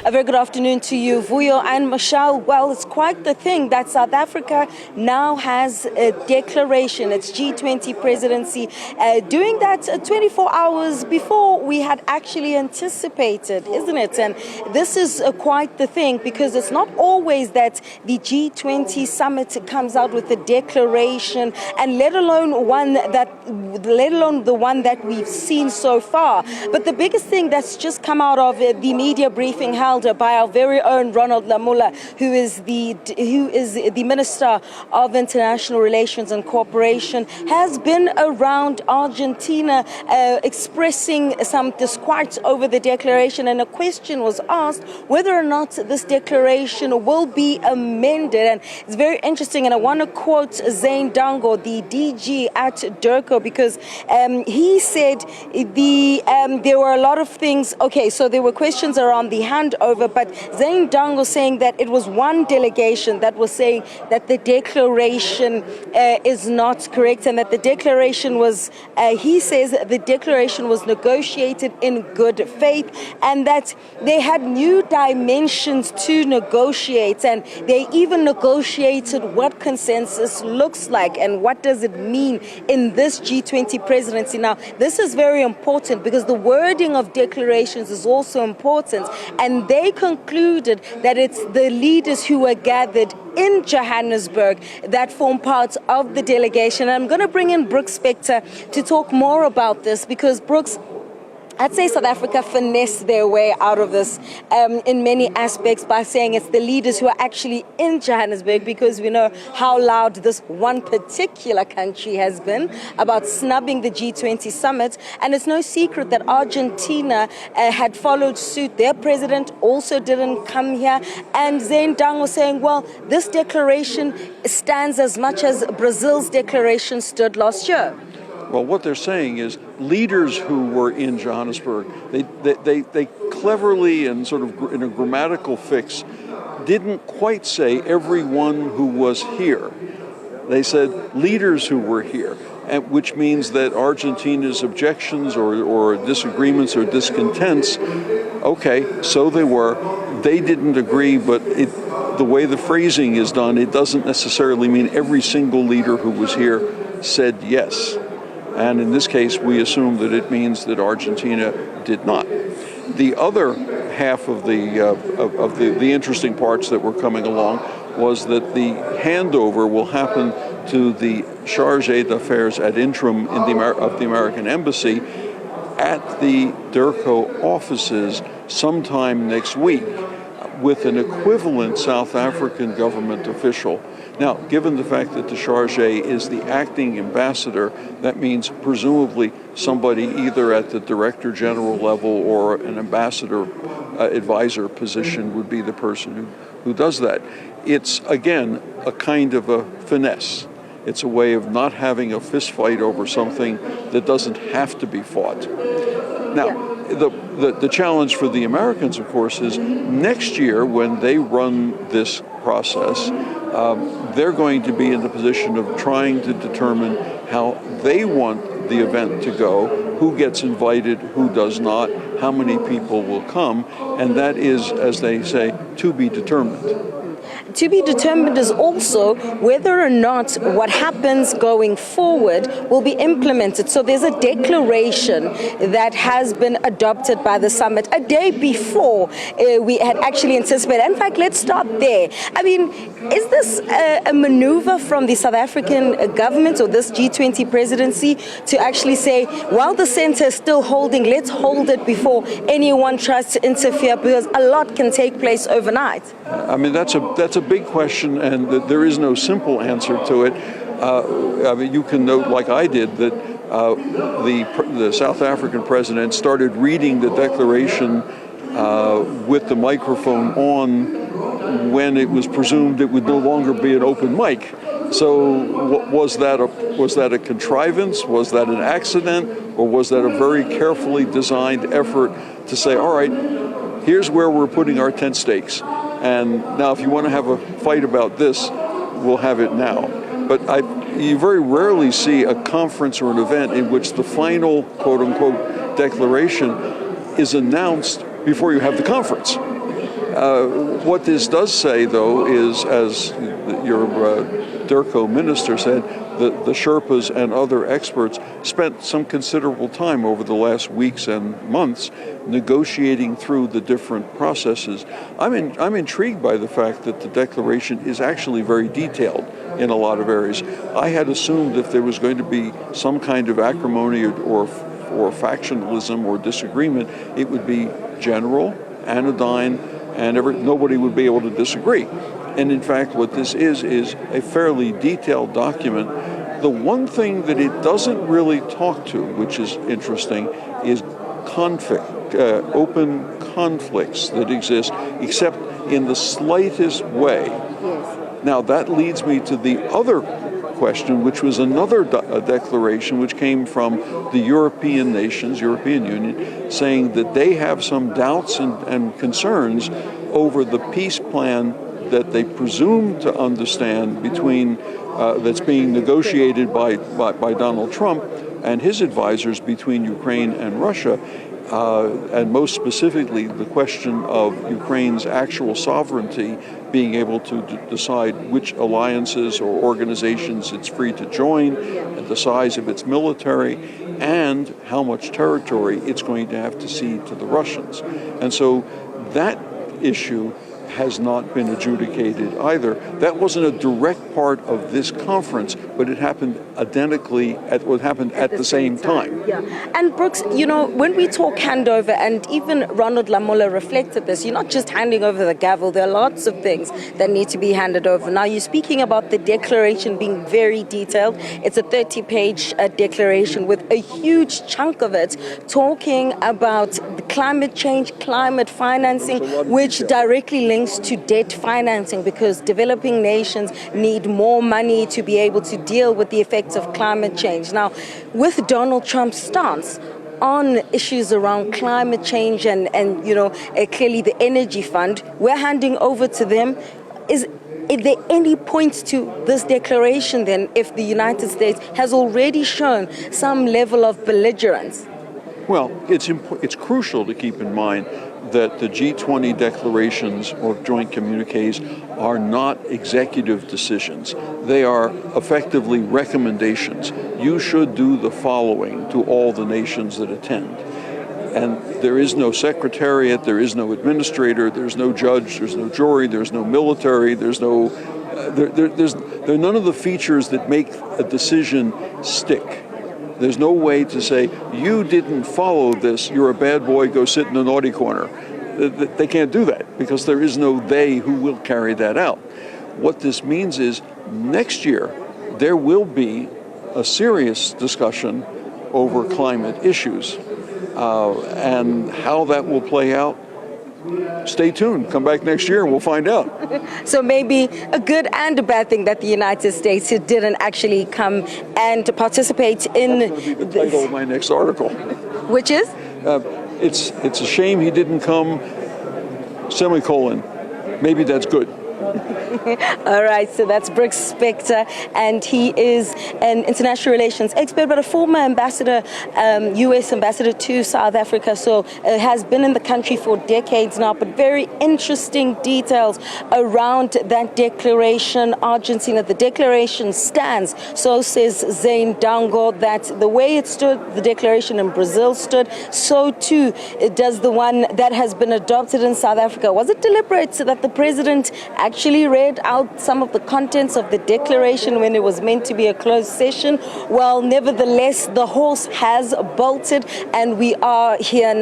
A very good afternoon to you, Vuyo and Michelle. Well, it's quite the thing that South Africa now has a declaration, its G20 presidency, doing that 24 hours before we had actually anticipated, isn't it? And this is quite the thing, because it's not always that the G20 summit comes out with a declaration, and let alone the one that we've seen so far. But the biggest thing that's just come out of the media briefing held by our very own Ronald Lamola, who is the Minister of International Relations and Cooperation, has been around Argentina expressing some disquiet over the declaration, and a question was asked whether or not this declaration will be amended. And it's very interesting, and I want to quote Ziyanda Ngcobo, the DG at DIRCO, because he said there were a lot of things. Okay, so there were questions around the handover, but Ziyanda Ngcobo saying that it was one delegation that was saying that the declaration is not correct, and that the declaration was, he says the declaration was negotiated in good faith, and that they had new dimensions to negotiate, and they even negotiated what consensus looks like and what does it mean in this G20 presidency. Now, this is very important because the wording of declarations is also important, and they concluded that it's the leaders who were gathered in Johannesburg that form part of the delegation. And I'm going to bring in Brooks Spector to talk more about this, because Brooks, I'd say South Africa finessed their way out of this in many aspects by saying it's the leaders who are actually in Johannesburg, because we know how loud this one particular country has been about snubbing the G20 summit. And it's no secret that Argentina had followed suit. Their president also didn't come here. And Ziyanda Ngcobo was saying, well, this declaration stands as much as Brazil's declaration stood last year. Well, what they're saying is leaders who were in Johannesburg, they cleverly and sort of in a grammatical fix didn't quite say everyone who was here. They said leaders who were here, which means that Argentina's objections or disagreements or discontents, okay, so they were. They didn't agree, but the way the phrasing is done, it doesn't necessarily mean every single leader who was here said yes. And in this case, we assume that it means that Argentina did not. The other half of the interesting parts that were coming along was that the handover will happen to the charge d'affaires ad interim of the American Embassy at the DIRCO offices sometime next week, with an equivalent South African government official. Now, given the fact that the charge is the acting ambassador, that means presumably somebody either at the director general level or an ambassador advisor position would be the person who does that. It's, again, a kind of a finesse. It's a way of not having a fist fight over something that doesn't have to be fought. Now, the challenge for the Americans, of course, is next year when they run this process, they're going to be in the position of trying to determine how they want the event to go, who gets invited, who does not, how many people will come, and that is, as they say, to be determined. To be determined is also whether or not what happens going forward will be implemented. So there's a declaration that has been adopted by the summit a day before we had actually anticipated. In fact, let's start there. I mean, is this a maneuver from the South African government or this G20 presidency to actually say, while the center is still holding, let's hold it before anyone tries to interfere, because a lot can take place overnight? I mean, that's a big question, and there is no simple answer to it. I mean, you can note, like I did, that the South African president started reading the declaration with the microphone on when it was presumed it would no longer be an open mic. So was that a contrivance? Was that an accident? Or was that a very carefully designed effort to say, all right, here's where we're putting our tent stakes. And now if you want to have a fight about this, we'll have it now. But you very rarely see a conference or an event in which the final, quote unquote, declaration is announced before you have the conference. What this does say, though, is, as your DERCO minister said, the Sherpas and other experts spent some considerable time over the last weeks and months negotiating through the different processes. I'm intrigued by the fact that the declaration is actually very detailed in a lot of areas. I had assumed if there was going to be some kind of acrimony or factionalism or disagreement, it would be general, anodyne, and nobody would be able to disagree. And in fact, what this is a fairly detailed document. The one thing that it doesn't really talk to, which is interesting, is conflict, open conflicts that exist, except in the slightest way. Yes. Now, that leads me to the other question, which was another declaration which came from the European nations, European Union, saying that they have some doubts and concerns over the peace plan that they presume to understand between that's being negotiated by Donald Trump and his advisors between Ukraine and Russia, and most specifically the question of Ukraine's actual sovereignty, being able to decide which alliances or organizations it's free to join, the size of its military, and how much territory it's going to have to cede to the Russians. And so that issue has not been adjudicated either. That wasn't a direct part of this conference, but it happened identically at what happened at the same time. Yeah. And Brooks, you know, when we talk handover, and even Ronald Lamola reflected this, you're not just handing over the gavel, there are lots of things that need to be handed over. Now, you're speaking about the declaration being very detailed. It's a 30-page declaration with a huge chunk of it talking about the climate change, climate financing, which directly links to debt financing, because developing nations need more money to be able to deal with the effects of climate change. Now, with Donald Trump's stance on issues around climate change and you know, clearly the energy fund, we're handing over to them. Is there any points to this declaration then, if the United States has already shown some level of belligerence? Well, it's crucial to keep in mind that the G20 declarations or joint communiques are not executive decisions. They are effectively recommendations. You should do the following to all the nations that attend. And there is no secretariat, there is no administrator, there's no judge, there's no jury, there's no military, there's no, there are none of the features that make a decision stick. There's no way to say, you didn't follow this, you're a bad boy, go sit in the naughty corner. They can't do that because there is no they who will carry that out. What this means is next year there will be a serious discussion over climate issues. And how that will play out, stay tuned. Come back next year and we'll find out. So maybe a good and a bad thing that the United States didn't actually come and participate in. That's going to be the title of my next article. Which is? It's a shame he didn't come, semicolon. Maybe that's good. All right, so that's Brooks Spector, and he is an international relations expert, but a former ambassador, U.S. ambassador to South Africa, so has been in the country for decades now, but very interesting details around that declaration. Argentina, the declaration stands, so says Ziyanda Ngcobo, that the way it stood, the declaration in Brazil stood, so too does the one that has been adopted in South Africa. Was it deliberate so that the president actually read out some of the contents of the declaration when it was meant to be a closed session? Well, nevertheless, the horse has bolted, and we are here now.